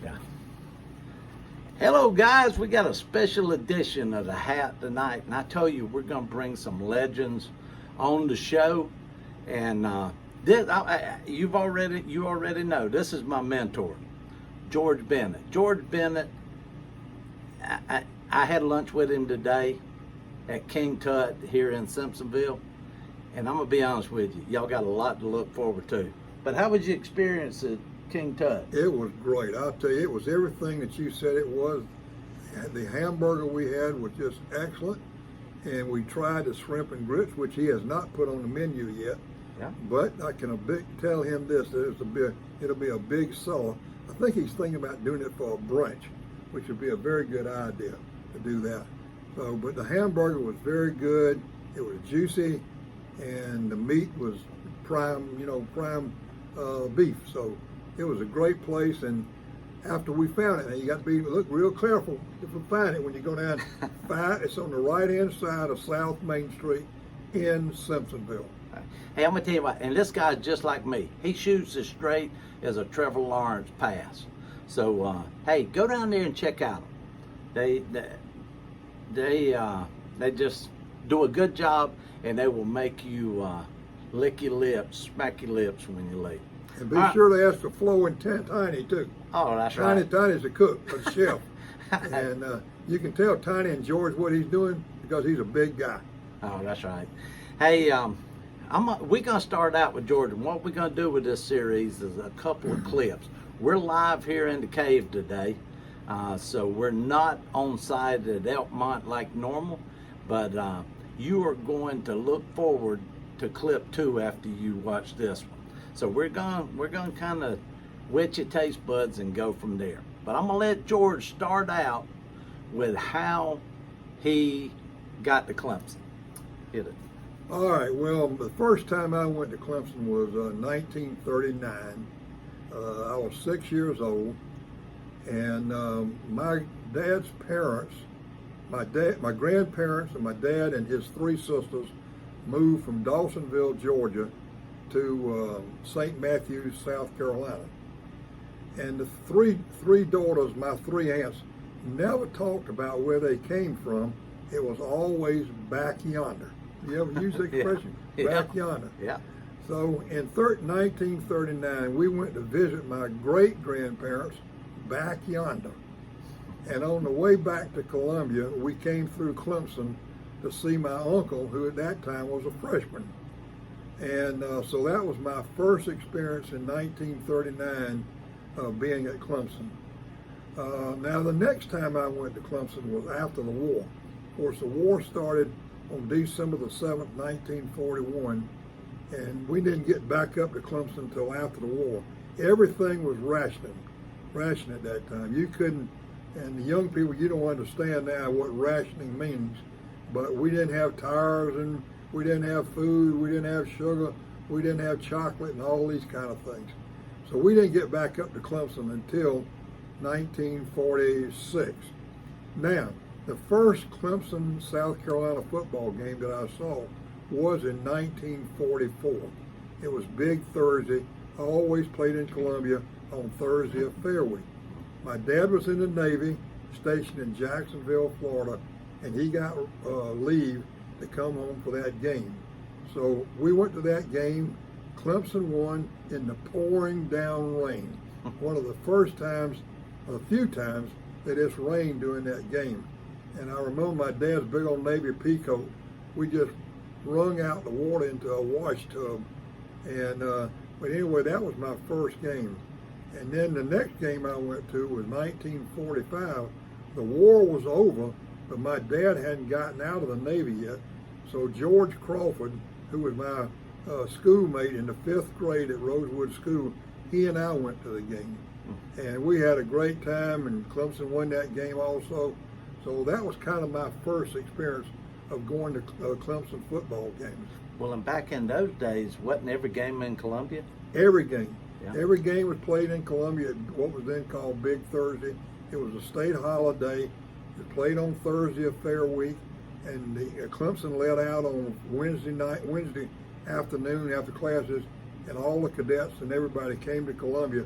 Yeah. Hello guys, we got a special edition of the Hat tonight, and I tell you, we're going to bring some legends on the show. And you already know this is my mentor, George Bennett. George Bennett, I had lunch with him today at King Tut here in Simpsonville, and I'm gonna be honest with you, y'all got a lot to look forward to. But how was your experience at King Tut? It was great. I'll tell you, it was everything that you said it was. The hamburger we had was just excellent, and we tried the shrimp and grits, which he has not put on the menu yet. Yeah. But I can tell him this: it'll be a big seller. I think he's thinking about doing it for a brunch, which would be a very good idea to do that. So, but the hamburger was very good. It was juicy, and the meat was prime beef. So it was a great place. And after we found it, and you got to look real careful if you find it when you go down. It's on the right-hand side of South Main Street in Simpsonville. Hey, I'm gonna tell you what, and this guy's just like me. He shoots as straight as a Trevor Lawrence pass. So, hey, go down there and check out them. They just do a good job, and they will make you lick your lips, smack your lips when you leave. And be sure to ask for Flo and Tiny too. Oh, that's right. Tiny's a cook, a chef, and you can tell Tiny enjoys what he's doing because he's a big guy. Oh, that's right. Hey, we're gonna start out with George. And what we're gonna do with this series is a couple of clips. We're live here in the cave today, so we're not on site at Elkmont like normal, but you are going to look forward to clip 2 after you watch this one. So we're gonna kind of wet your taste buds and go from there. But I'm gonna let George start out with how he got to Clemson. Hit it. All right. Well, the first time I went to Clemson was 1939. I was 6 years old, and my dad's parents, my grandparents, and my dad and his 3 sisters moved from Dawsonville, Georgia, to St. Matthews, South Carolina. And the three daughters, my 3 aunts, never talked about where they came from. It was always back yonder. You ever use the expression? Yeah. Back yonder. Yeah. So in 1939, we went to visit my great-grandparents back yonder. And on the way back to Columbia, we came through Clemson to see my uncle, who at that time was a freshman. And so that was my first experience in 1939 being at Clemson. Now the next time I went to Clemson was after the war. Of course, the war started on December the 7th, 1941, and we didn't get back up to Clemson until after the war. Everything was ration at that time. You couldn't, and the young people, you don't understand now what rationing means, but we didn't have tires, and we didn't have food, we didn't have sugar, we didn't have chocolate, and all these kind of things. So we didn't get back up to Clemson until 1946. Now, the first Clemson, South Carolina football game that I saw was in 1944. It was Big Thursday. I always played in Columbia on Thursday of Fair Week. My dad was in the Navy, stationed in Jacksonville, Florida, and he got leave to come home for that game. So we went to that game. Clemson won in the pouring down rain. One of the first times, a few times, that it's rained during that game. And I remember my dad's big old Navy pea coat. We just wrung out the water into a wash tub. And but anyway, that was my first game. And then the next game I went to was 1945. The war was over, but my dad hadn't gotten out of the Navy yet. So George Crawford, who was my schoolmate in the 5th grade at Rosewood School, he and I went to the game. And we had a great time, and Clemson won that game also. So that was kind of my first experience of going to Clemson football games. Well, and back in those days, wasn't every game in Columbia? Every game. Yeah. Every game was played in Columbia at what was then called Big Thursday. It was a state holiday. It played on Thursday of Fair Week, and the Clemson let out on Wednesday afternoon after classes, and all the cadets and everybody came to Columbia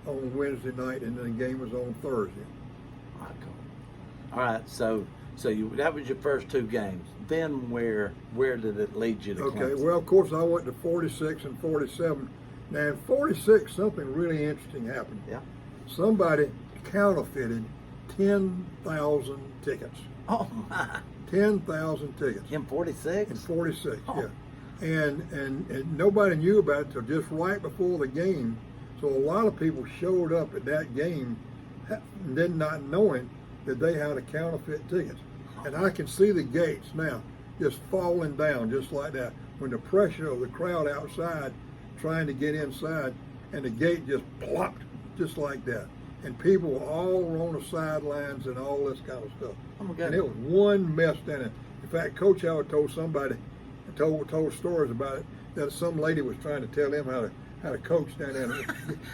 on Wednesday night, and then the game was on Thursday. All right, so that was your first 2 games. Then where did it lead you to Okay, Clemson? well, of course, I went to 46 and 47. Now, in 46, something really interesting happened. Yeah. Somebody counterfeited 10,000 tickets. Oh my! 10,000 tickets. In 46? In 46, Oh. yeah. And nobody knew about it till just right before the game. So a lot of people showed up at that game, then not knowing that they had a counterfeit tickets. And I can see the gates now just falling down just like that when the pressure of the crowd outside trying to get inside, and the gate just plopped just like that. And people were all on the sidelines and all this kind of stuff. Oh my And goodness. it was one mess down there. In fact, Coach Howard told told stories about it, that some lady was trying to tell him how to coach down there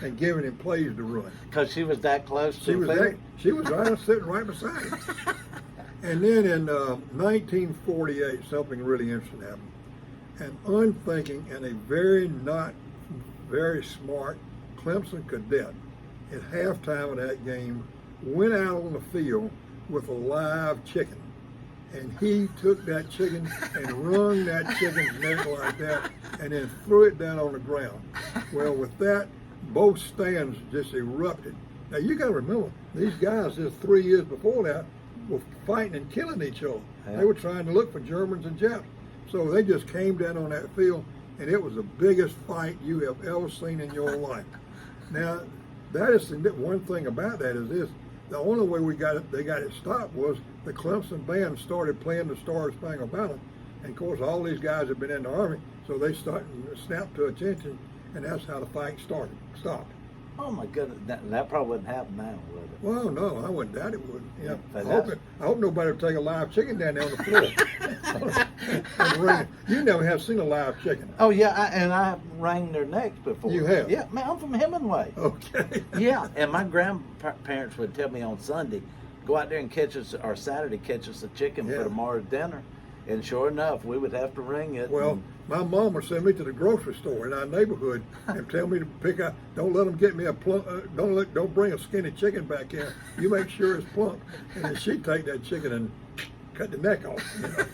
and giving him plays to run. Because she was that close to She the was field? she was right sitting right beside him. And then in 1948, something really interesting happened. An unthinking and a not very smart Clemson cadet at halftime of that game went out on the field with a live chicken. And he took that chicken and wrung that chicken's neck like that and then threw it down on the ground. Well, with that, both stands just erupted. Now, you got to remember, these guys just 3 years before that were fighting and killing each other. Yeah. They were trying to look for Germans and Japs. So they just came down on that field, and it was the biggest fight you have ever seen in your life. Now, that is the one thing about that is this. The only way they got it stopped was the Clemson band started playing the Star Spangled Banner. And of course, all these guys have been in the Army, so they snapped to attention, and that's how the fight stopped. Oh my goodness, that probably wouldn't happen now, would it? Well, no, I wouldn't doubt it would. Yeah. But I hope nobody would take a live chicken down there on the floor. You never have seen a live chicken. Oh yeah, and I wrung their necks before. You have? Yeah, man, I'm from Hemingway. Okay. Yeah, and my grandparents would tell me on Sunday, go out there and catch us, or Saturday, catch us a chicken Yeah. for tomorrow's dinner. And sure enough, we would have to ring it. Well, my mom would send me to the grocery store in our neighborhood and tell me to pick out. Don't let them get me a plump. Don't bring a skinny chicken back here. You make sure it's plump. And then she'd take that chicken and cut the neck off. You know?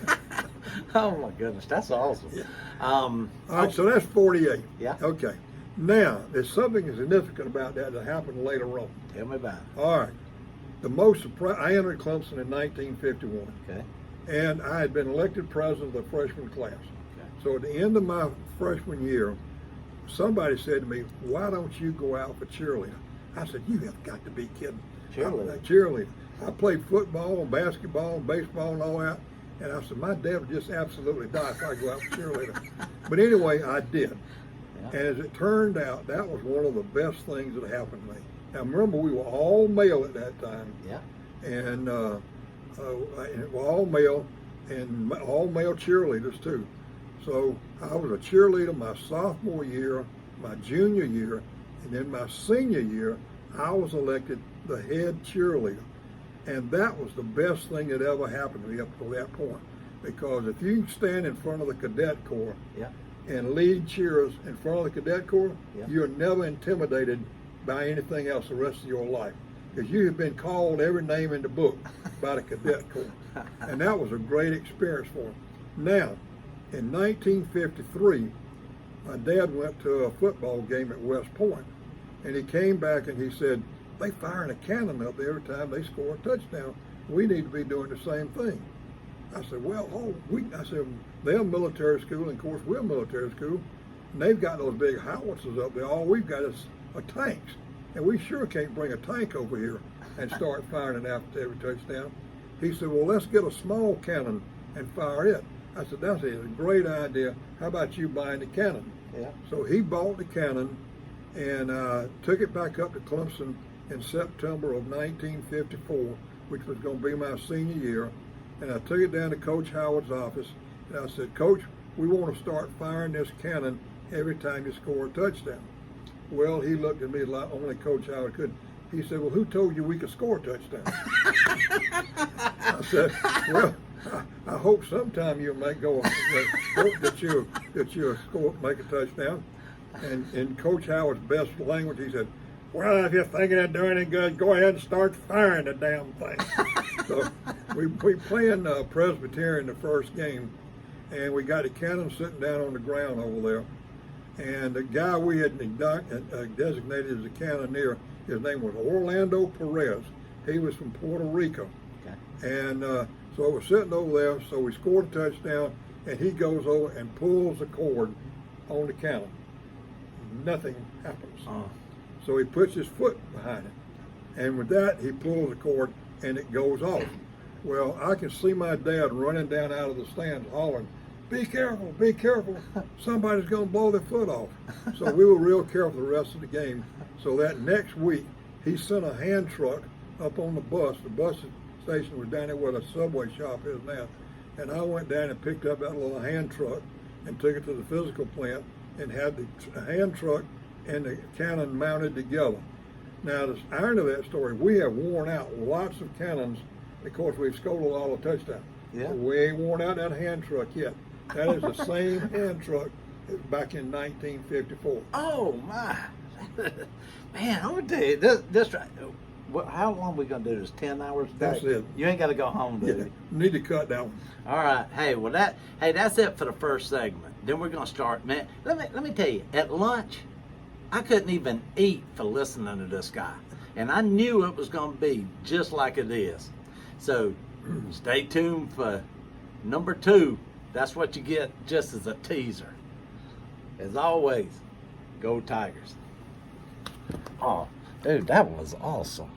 Oh my goodness, that's awesome. Yeah. All All right, so that's 48. Yeah. Okay. Now, there's something significant about that happened later on. Tell me about it. All right. The most surprise. I entered Clemson in 1951. Okay. And I had been elected president of the freshman class. Okay. So at the end of my freshman year, somebody said to me, "Why don't you go out for cheerleader?" I said, "You have got to be kidding." Cheerleader? Cheerleader. I played football and basketball and baseball and all that. And I said, my dad would just absolutely die if I go out for cheerleader. But anyway, I did. Yeah. And as it turned out, that was one of the best things that happened to me. Now remember, we were all male at that time. Yeah. And it was all male, and all male cheerleaders too. So I was a cheerleader my sophomore year, my junior year, and then my senior year, I was elected the head cheerleader. And that was the best thing that ever happened to me up to that point. Because if you stand in front of the cadet corps Yeah. and lead cheers in front of the cadet corps, Yeah. you're never intimidated by anything else the rest of your life. Because you have been called every name in the book by the cadet corps. And that was a great experience for me. Now, in 1953, my dad went to a football game at West Point. And he came back and he said, they firing a cannon up there every time they score a touchdown. We need to be doing the same thing. I said, well, I said, they're military school, and of course we're military school, and they've got those big howitzers up there. All we've got is a tanks, and we sure can't bring a tank over here and start firing it after every touchdown. He said, well, let's get a small cannon and fire it. I said, that's a great idea. How about you buying the cannon? Yeah. So he bought the cannon and took it back up to Clemson in September of 1954, which was going to be my senior year. And I took it down to Coach Howard's office, and I said, Coach, we want to start firing this cannon every time you score a touchdown. Well, he looked at me like only Coach Howard could. He said, well, who told you we could score a touchdown? I said, well, I hope sometime you'll make that you'll score, make a touchdown. And in Coach Howard's best language, he said, well, if you're thinking of doing it good, go ahead and start firing the damn thing. So we playing Presbyterian the first game, and we got the cannon sitting down on the ground over there. And the guy we had designated as a cannoneer, his name was Orlando Perez. He was from Puerto Rico. Okay. And so it was sitting over there, so we scored a touchdown, and he goes over and pulls the cord on the cannon. Nothing happens. So he puts his foot behind it. And with that, he pulls the cord, and it goes off. Well, I can see my dad running down out of the stands hollering, be careful, somebody's going to blow their foot off. So we were real careful the rest of the game. So that next week, he sent a hand truck up on the bus. The bus station was down there where the Subway shop is now. And I went down and picked up that little hand truck and took it to the physical plant and had the hand truck and the cannon mounted together. Now, the irony of that story, we have worn out lots of cannons because we've scored a lot of touchdowns. Yeah. But we ain't worn out that hand truck yet. That is the same hand truck as back in 1954. Oh, my. Man, I'm going to tell you, this right. How long are we going to do this? 10 hours a day? That's it. You ain't got to go home, do you? Need to cut that one. All right. Hey, that's it for the first segment. Then we're going to start, man. Let me tell you, at lunch, I couldn't even eat for listening to this guy. And I knew it was going to be just like it is. So stay tuned for number 2. That's what you get just as a teaser. As always, go Tigers. Oh, dude, that was awesome.